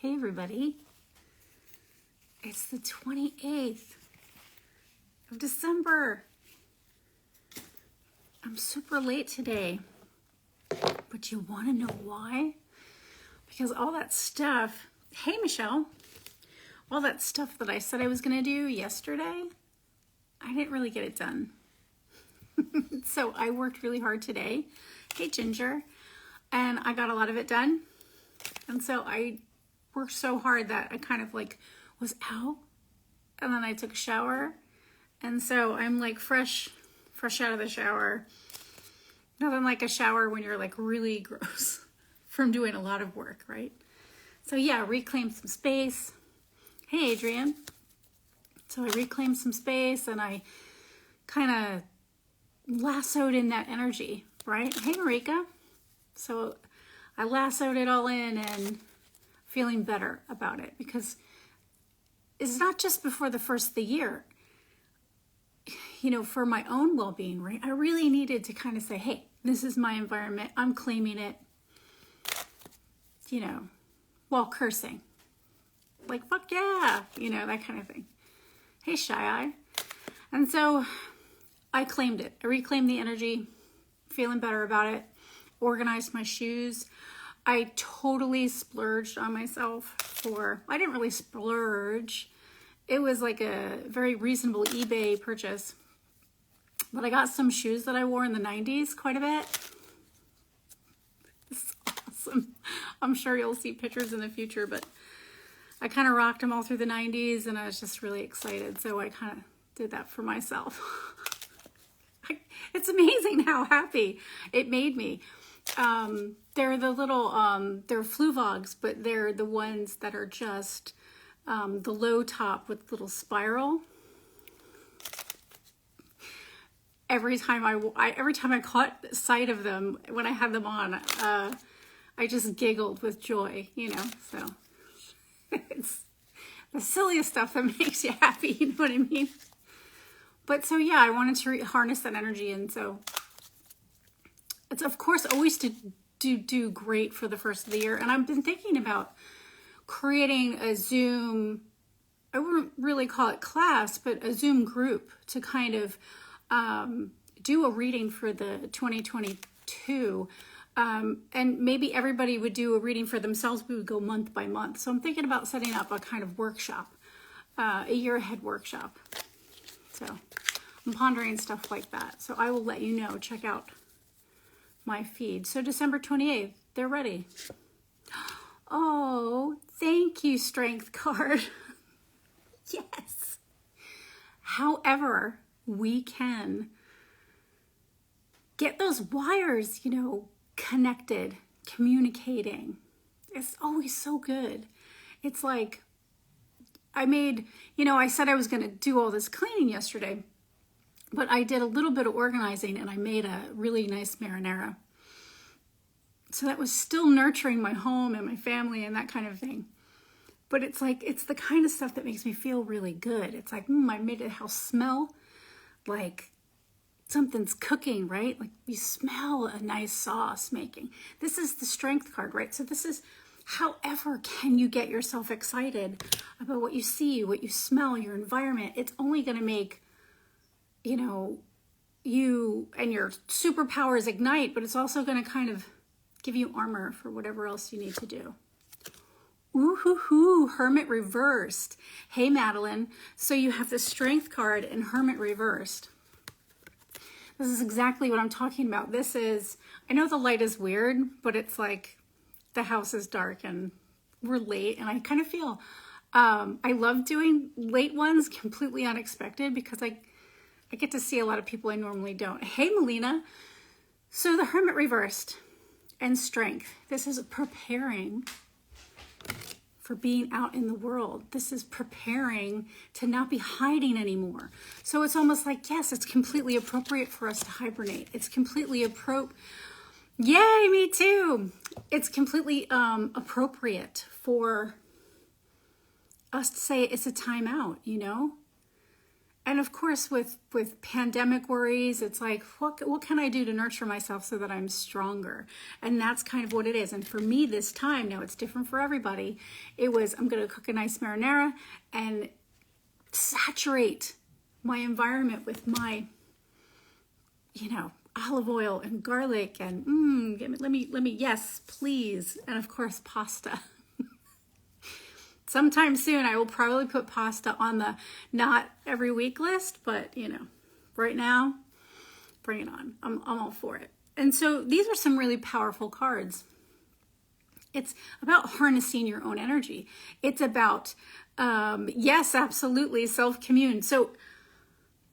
Hey everybody, it's the 28th of December. I'm super late today, but you want to know why? Because all that stuff, hey Michelle, all that stuff that I said I was going to do yesterday, I didn't really get it done. So I worked really hard today. Hey Ginger, and I got a lot of it done. And so I worked so hard that I kind of like was out, and then I took a shower, and so I'm like fresh out of the shower. Nothing like a shower when you're like really gross from doing a lot of work, right? So yeah, reclaim some space. Hey Adrian. So I reclaimed some space and I kind of lassoed in that energy, right? Hey Marika. So I lassoed it all in and feeling better about it, because it's not just before the first of the year. You know, for my own well-being, right? I really needed to kind of say, hey, this is my environment. I'm claiming it, you know, while cursing. Like, fuck yeah, you know, that kind of thing. Hey, Shy Eye. And so I claimed it. I reclaimed the energy, feeling better about it, organized my shoes. I totally splurged on myself I didn't really splurge. It was like a very reasonable eBay purchase. But I got some shoes that I wore in the 90s quite a bit. It's awesome. I'm sure you'll see pictures in the future, but I kind of rocked them all through the 90s and I was just really excited. So I kind of did that for myself. It's amazing how happy it made me. They're the little, they're Fluvogs, but they're the ones that are just the low top with little spiral. Every time I caught sight of them when I had them on, I just giggled with joy, you know. So it's the silliest stuff that makes you happy, you know what I mean? But so yeah, I wanted to harness that energy, and so it's of course always to do great for the first of the year. And I've been thinking about creating a Zoom, I wouldn't really call it class, but a Zoom group to kind of do a reading for the 2022. And maybe everybody would do a reading for themselves. We would go month by month. So I'm thinking about setting up a kind of workshop, a year ahead workshop. So I'm pondering stuff like that. So I will let you know. Check out my feed. So December 28th, they're ready. Oh, thank you, Strength card. Yes. However, we can get those wires, you know, connected, communicating. It's always so good. It's like I said I was going to do all this cleaning yesterday, but I did a little bit of organizing and I made a really nice marinara. So that was still nurturing my home and my family and that kind of thing. But it's like, it's the kind of stuff that makes me feel really good. It's like, I made the house smell like something's cooking, right? Like you smell a nice sauce making. This is the Strength card, right? So this is, however can you get yourself excited about what you see, what you smell, your environment. It's only going to make, you know, you and your superpowers ignite, but it's also going to kind of give you armor for whatever else you need to do. Ooh, Hermit reversed. Hey, Madeline. So you have the Strength card and Hermit reversed. This is exactly what I'm talking about. This is, I know the light is weird, but it's like the house is dark and we're late. And I kind of feel, I love doing late ones, completely unexpected, because I get to see a lot of people I normally don't. Hey, Melina. So the Hermit reversed and Strength. This is preparing for being out in the world. This is preparing to not be hiding anymore. So it's almost like, yes, it's completely appropriate for us to hibernate. It's completely Yay, me too. It's completely appropriate for us to say it's a timeout, you know? And of course, with pandemic worries, it's like, what can I do to nurture myself so that I'm stronger? And that's kind of what it is. And for me this time, now it's different for everybody. It was, I'm going to cook a nice marinara and saturate my environment with my, olive oil and garlic and let me, yes, please. And of course, pasta. Sometime soon, I will probably put pasta on the not every week list, but right now, bring it on. I'm all for it. And so these are some really powerful cards. It's about harnessing your own energy. It's about, yes, absolutely, self-commune. So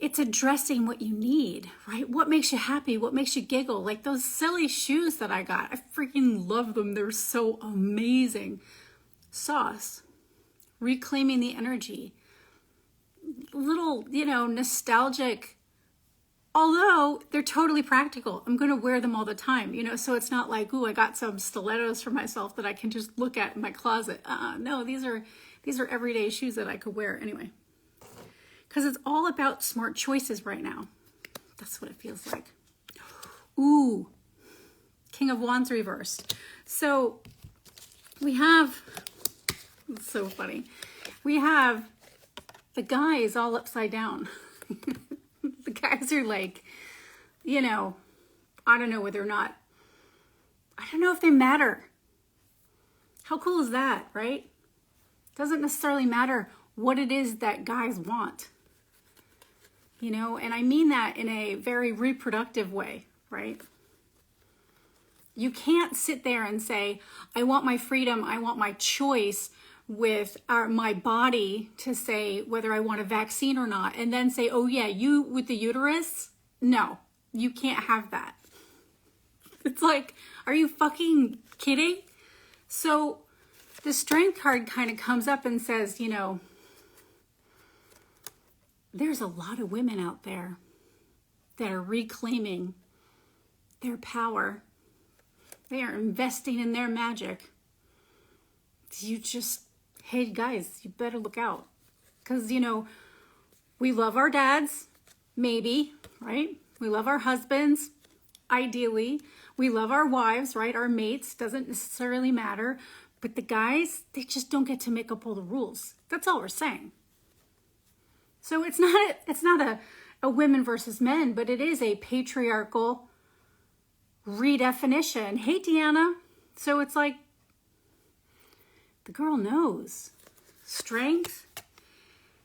it's addressing what you need, right? What makes you happy? What makes you giggle? Like those silly shoes that I got. I freaking love them. They're so amazing. Sauce. Reclaiming the energy. Little, nostalgic. Although they're totally practical. I'm going to wear them all the time, so it's not like, ooh, I got some stilettos for myself that I can just look at in my closet. No, these are everyday shoes that I could wear anyway. Because it's all about smart choices right now. That's what it feels like. Ooh, King of Wands reversed. So we have, it's so funny. We have the guys all upside down. The guys are like, I don't know whether or not, I don't know if they matter. How cool is that, right? Doesn't necessarily matter what it is that guys want. And I mean that in a very reproductive way, right? You can't sit there and say, I want my freedom, I want my choice with my body to say whether I want a vaccine or not, and then say, oh yeah, you with the uterus? No, you can't have that. It's like, are you fucking kidding? So the Strength card kind of comes up and says, there's a lot of women out there that are reclaiming their power. They are investing in their magic. Hey guys, you better look out. Because, we love our dads, maybe, right? We love our husbands, ideally. We love our wives, right? Our mates, doesn't necessarily matter. But the guys, they just don't get to make up all the rules. That's all we're saying. So it's not a women versus men, but it is a patriarchal redefinition. Hey, Deanna. So it's like, the girl knows. Strength.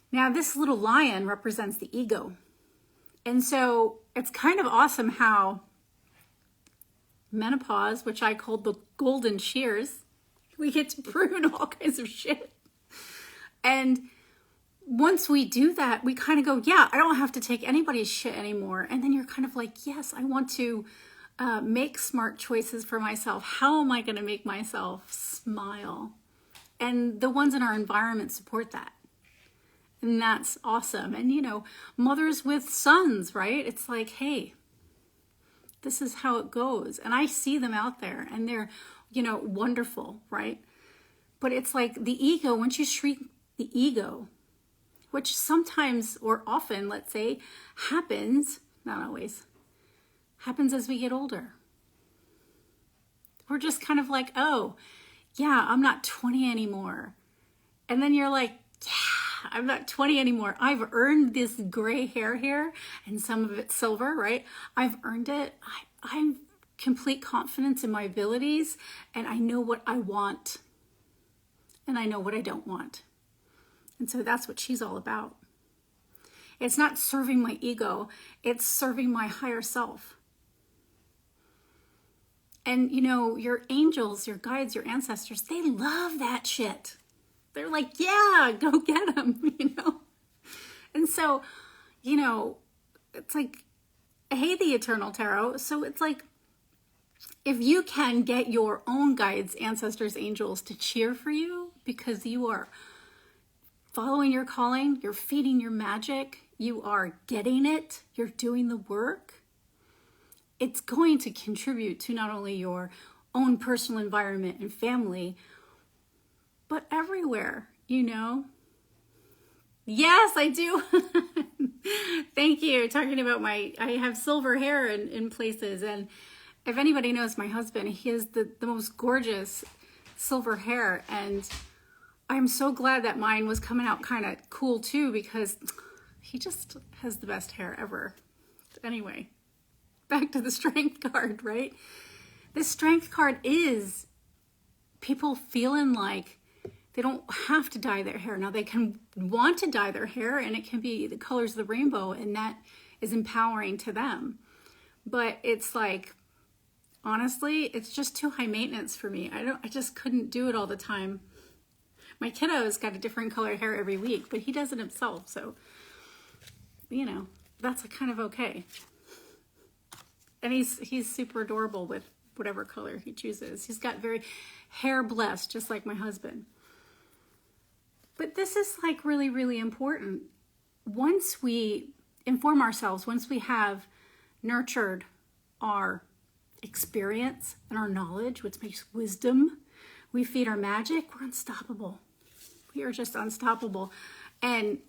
Now, this little lion represents the ego. And so it's kind of awesome how menopause, which I called the golden shears, we get to prune all kinds of shit. And once we do that, we kind of go, yeah, I don't have to take anybody's shit anymore. And then you're kind of like, yes, I want to make smart choices for myself. How am I going to make myself smile? And the ones in our environment support that. And that's awesome. And, mothers with sons, right? It's like, hey, this is how it goes. And I see them out there and they're, wonderful, right? But it's like the ego, once you shrink the ego, which sometimes or often, let's say, happens, not always, happens as we get older. We're just kind of like, oh, yeah, I'm not 20 anymore. And then you're like, yeah, I'm not 20 anymore. I've earned this gray hair here, and some of it's silver, right? I've earned it. I'm complete confidence in my abilities, and I know what I want, and I know what I don't want. And so that's what she's all about. It's not serving my ego, it's serving my higher self. And your angels, your guides, your ancestors, they love that shit. They're like, yeah, go get them, And so, it's like, hey, the Eternal Tarot. So it's like, if you can get your own guides, ancestors, angels to cheer for you because you are following your calling, you're feeding your magic, you are getting it, you're doing the work, it's going to contribute to not only your own personal environment and family, but everywhere, Yes, I do. Thank you. Talking about I have silver hair in places. And if anybody knows my husband, he has the most gorgeous silver hair. And I'm so glad that mine was coming out kind of cool too, because he just has the best hair ever. Anyway, back to the strength card, right? This strength card is people feeling like they don't have to dye their hair. Now they can want to dye their hair and it can be the colors of the rainbow, and that is empowering to them. But it's like, honestly, it's just too high maintenance for me. I just couldn't do it all the time. My kiddo's got a different color hair every week, but he does it himself. So, you know, that's kind of okay. And he's super adorable with whatever color he chooses. He's got very hair blessed, just like my husband. But this is like really, really important. Once we inform ourselves, once we have nurtured our experience and our knowledge, which makes wisdom, we feed our magic, we're unstoppable. We are just unstoppable. And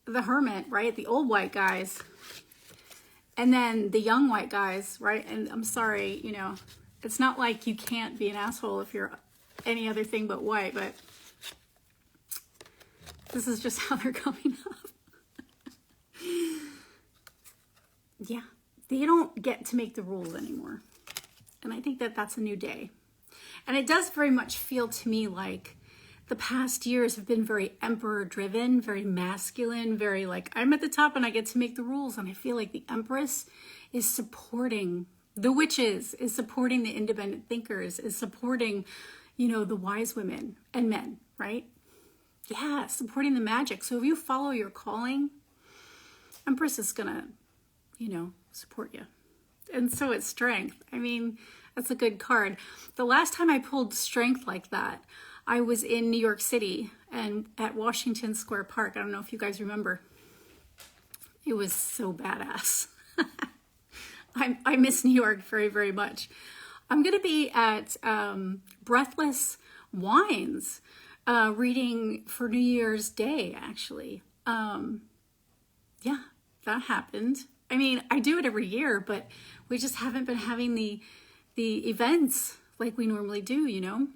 the hermit, right? The old white guys, and then the young white guys, right? And I'm sorry, you know, it's not like you can't be an asshole if you're any other thing but white, but this is just how they're coming up. Yeah, they don't get to make the rules anymore. And I think that that's a new day. And it does very much feel to me like the past years have been very emperor driven, very masculine, very like, I'm at the top and I get to make the rules. And I feel like the Empress is supporting the witches, is supporting the independent thinkers, is supporting, you know, the wise women and men, right? Yeah, supporting the magic. So if you follow your calling, Empress is gonna, you know, support you. And so it's strength. I mean, that's a good card. The last time I pulled strength like that, I was in New York City and at Washington Square Park. I don't know if you guys remember. It was so badass. I miss New York very, very much. I'm going to be at Breathless Wines reading for New Year's Day, actually. Yeah, that happened. I mean, I do it every year, but we just haven't been having the events like we normally do, you know?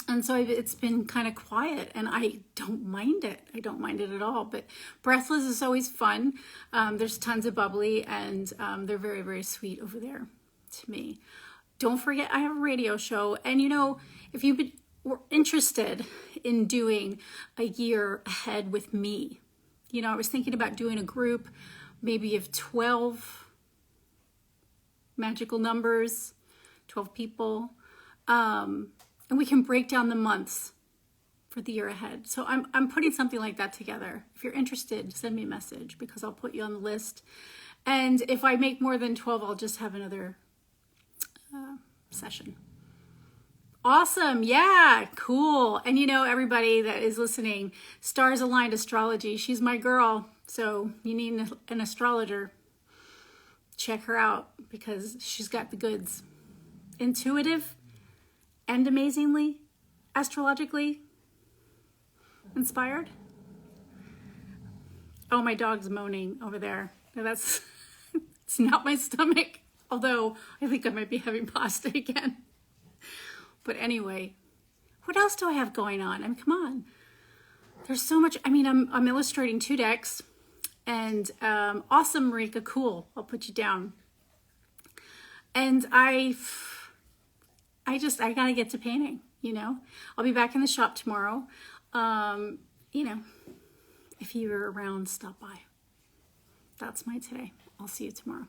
And so it's been kind of quiet, and I don't mind it. I don't mind it at all. But Breathless is always fun. There's tons of bubbly, and they're very, very sweet over there to me. Don't forget, I have a radio show. And, you know, if you were interested in doing a year ahead with me, you know, I was thinking about doing a group maybe of 12 magical numbers, 12 people. And we can break down the months for the year ahead. So I'm putting something like that together. If you're interested, send me a message because I'll put you on the list. And if I make more than 12, I'll just have another session. Awesome. Yeah, cool. And you know, everybody that is listening, Stars Aligned Astrology, she's my girl. So you need an astrologer. Check her out because she's got the goods. Intuitive and amazingly astrologically inspired. Oh, my dog's moaning over there. That's it's not my stomach, although I think I might be having pasta again. But anyway, what else do I have going on? I mean, come on. There's so much. I mean, I'm illustrating 2 decks, and awesome, Marika, cool. I'll put you down. And I gotta get to painting, you know. I'll be back in the shop tomorrow. You know, if you're around, stop by. That's my today. I'll see you tomorrow.